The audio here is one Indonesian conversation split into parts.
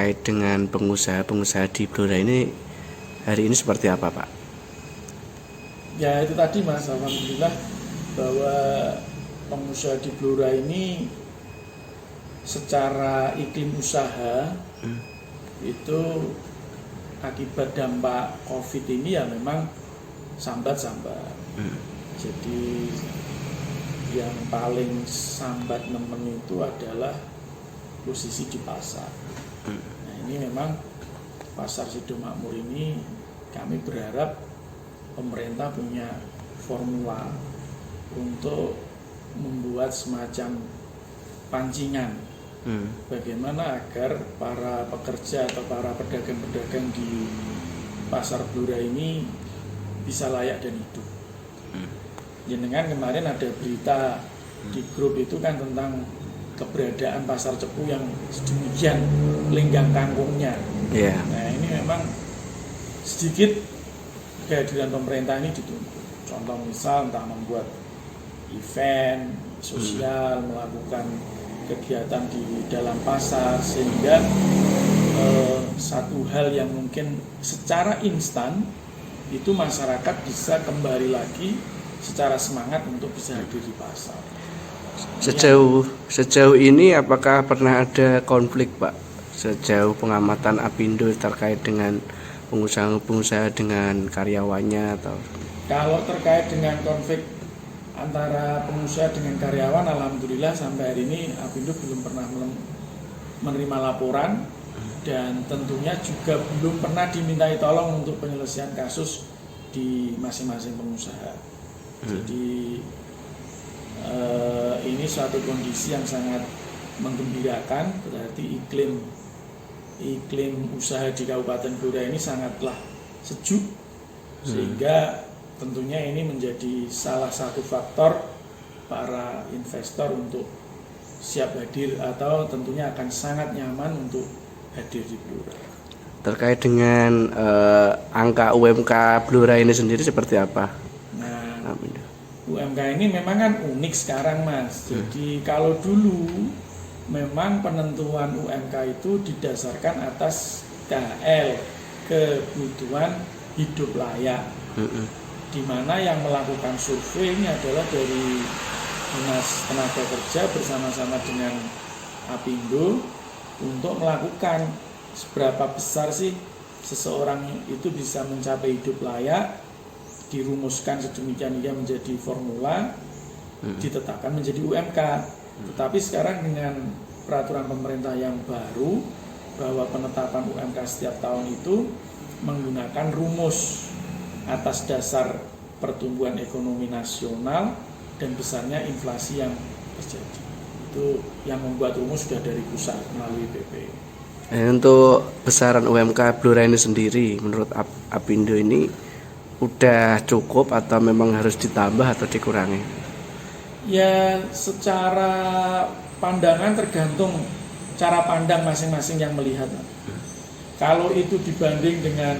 terkait dengan pengusaha-pengusaha di Blora ini hari ini seperti apa, Pak? Ya itu tadi Mas, alhamdulillah bahwa pengusaha di Blora ini secara iklim usaha itu akibat dampak COVID ini ya memang sambat-sambat. Jadi yang paling sambat nemen itu adalah posisi di pasar. Nah ini memang pasar Sidomakmur ini kami berharap pemerintah punya formula untuk membuat semacam pancingan bagaimana agar para pekerja atau para pedagang-pedagang di pasar Blora ini bisa layak dan hidup. Jenengan kemarin ada berita di grup itu kan tentang keberadaan pasar Cepu yang sedemikian lenggang kangkungnya. Nah ini memang sedikit kehadiran pemerintah ini ditunggu. Contoh misal entah membuat event sosial, melakukan kegiatan di dalam pasar sehingga satu hal yang mungkin secara instan itu masyarakat bisa kembali lagi secara semangat untuk bisa hadir di pasar. Sejauh ini apakah pernah ada konflik, Pak? Sejauh pengamatan Apindo terkait dengan pengusaha-pengusaha dengan karyawannya atau? Kalau terkait dengan konflik antara pengusaha dengan karyawan, alhamdulillah sampai hari ini Apindo belum pernah menerima laporan dan tentunya juga belum pernah dimintai tolong untuk penyelesaian kasus di masing-masing pengusaha. Jadi ini suatu kondisi yang sangat menggembirakan, berarti iklim usaha di Kabupaten Blora ini sangatlah sejuk, sehingga tentunya ini menjadi salah satu faktor para investor untuk siap hadir atau tentunya akan sangat nyaman untuk hadir di Blora. Terkait dengan angka UMK Blora ini sendiri seperti apa? Nah, UMK ini memang kan unik sekarang Mas. Jadi kalau dulu memang penentuan UMK itu didasarkan atas KL, kebutuhan hidup layak. Di mana yang melakukan survei ini adalah dari Dinas Tenaga Kerja bersama-sama dengan Apindo untuk melakukan seberapa besar sih seseorang itu bisa mencapai hidup layak, dirumuskan sedemikian hingga menjadi formula, ditetapkan menjadi UMK. Tetapi sekarang dengan peraturan pemerintah yang baru bahwa penetapan UMK setiap tahun itu menggunakan rumus atas dasar pertumbuhan ekonomi nasional dan besarnya inflasi yang terjadi. Itu yang membuat rumus sudah dari pusat melalui BP. Untuk besaran UMK Blora ini sendiri, menurut Apindo ini udah cukup atau memang harus ditambah atau dikurangi? Ya secara pandangan tergantung cara pandang masing-masing yang melihat. Kalau itu dibanding dengan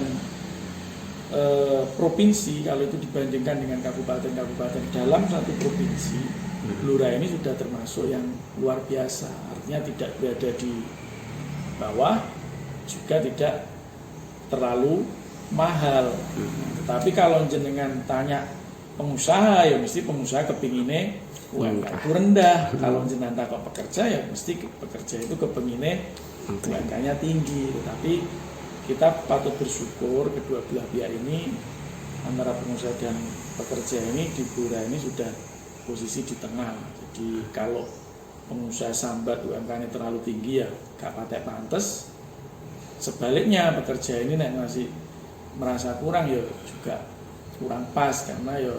provinsi, kalau itu dibandingkan dengan kabupaten-kabupaten dalam satu provinsi, Blora ini sudah termasuk yang luar biasa. Artinya tidak berada di bawah, juga tidak terlalu mahal. Tetapi kalau jenengan tanya pengusaha, ya mesti pengusaha kepinginnya UMK itu rendah. Kalau jenengan takut pekerja, ya mesti pekerja itu kepinginnya UMK-nya tinggi. Tetapi kita patut bersyukur kedua belah pihak ini, antara pengusaha dan pekerja ini di Blora ini sudah posisi di tengah. Jadi kalau pengusaha sambat UMK-nya terlalu tinggi ya gak patek pantes. Sebaliknya pekerja ini nek masih merasa kurang ya juga kurang pas, karena ya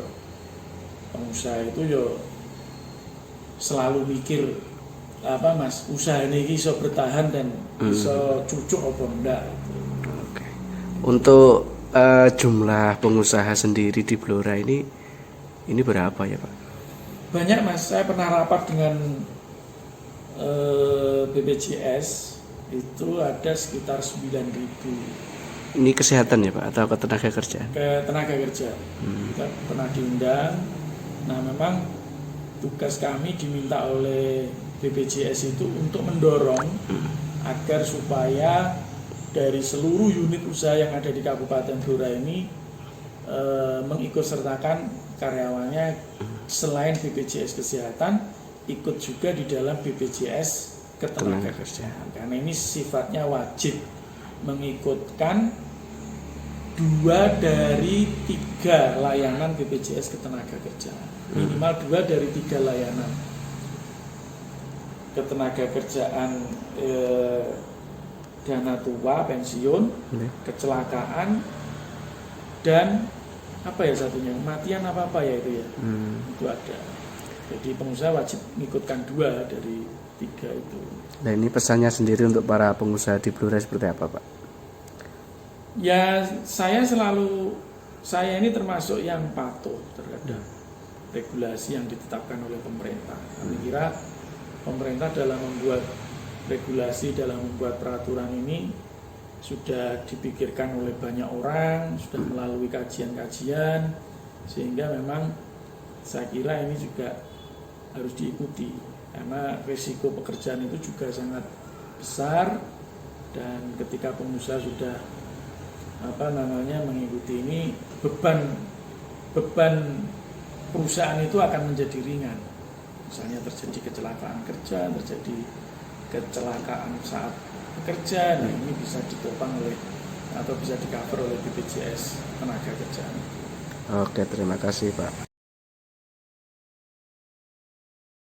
pengusaha itu ya selalu mikir apa Mas, usaha ini bisa bertahan dan bisa cucuk apa enggak. Untuk jumlah pengusaha sendiri di Blora ini berapa ya Pak? Banyak Mas, saya pernah rapat dengan BPJS, itu ada sekitar 9.000. Ini kesehatan ya Pak atau ke tenaga kerja? Ke tenaga kerja. Kita pernah diundang. Nah memang tugas kami diminta oleh BPJS itu untuk mendorong agar supaya dari seluruh unit usaha yang ada di Kabupaten Blora ini mengikutsertakan karyawannya selain BPJS Kesehatan ikut juga di dalam BPJS Ketenagakerjaan, karena ini sifatnya wajib mengikutkan 2 dari 3 layanan BPJS Ketenagakerjaan, minimal 2 dari 3 layanan ketenagakerjaan, dana tua, pensiun, kecelakaan, dan apa ya satunya, kematian apa ya itu ya, itu ada. Jadi pengusaha wajib mengikutkan 2 dari 3 itu. Nah ini pesannya sendiri untuk para pengusaha di Blora seperti apa Pak? Ya saya ini termasuk yang patuh terhadap regulasi yang ditetapkan oleh pemerintah. Kami kira pemerintah dalam membuat regulasi, dalam membuat peraturan ini sudah dipikirkan oleh banyak orang, sudah melalui kajian-kajian, sehingga memang saya kira ini juga harus diikuti, karena risiko pekerjaan itu juga sangat besar, dan ketika pengusaha sudah mengikuti ini, beban perusahaan itu akan menjadi ringan. Misalnya terjadi kecelakaan kerja, terjadi kecelakaan saat bekerja, nah ini bisa ditopang oleh atau bisa di-cover oleh BPJS Tenaga Kerjaan. Oke, terima kasih Pak.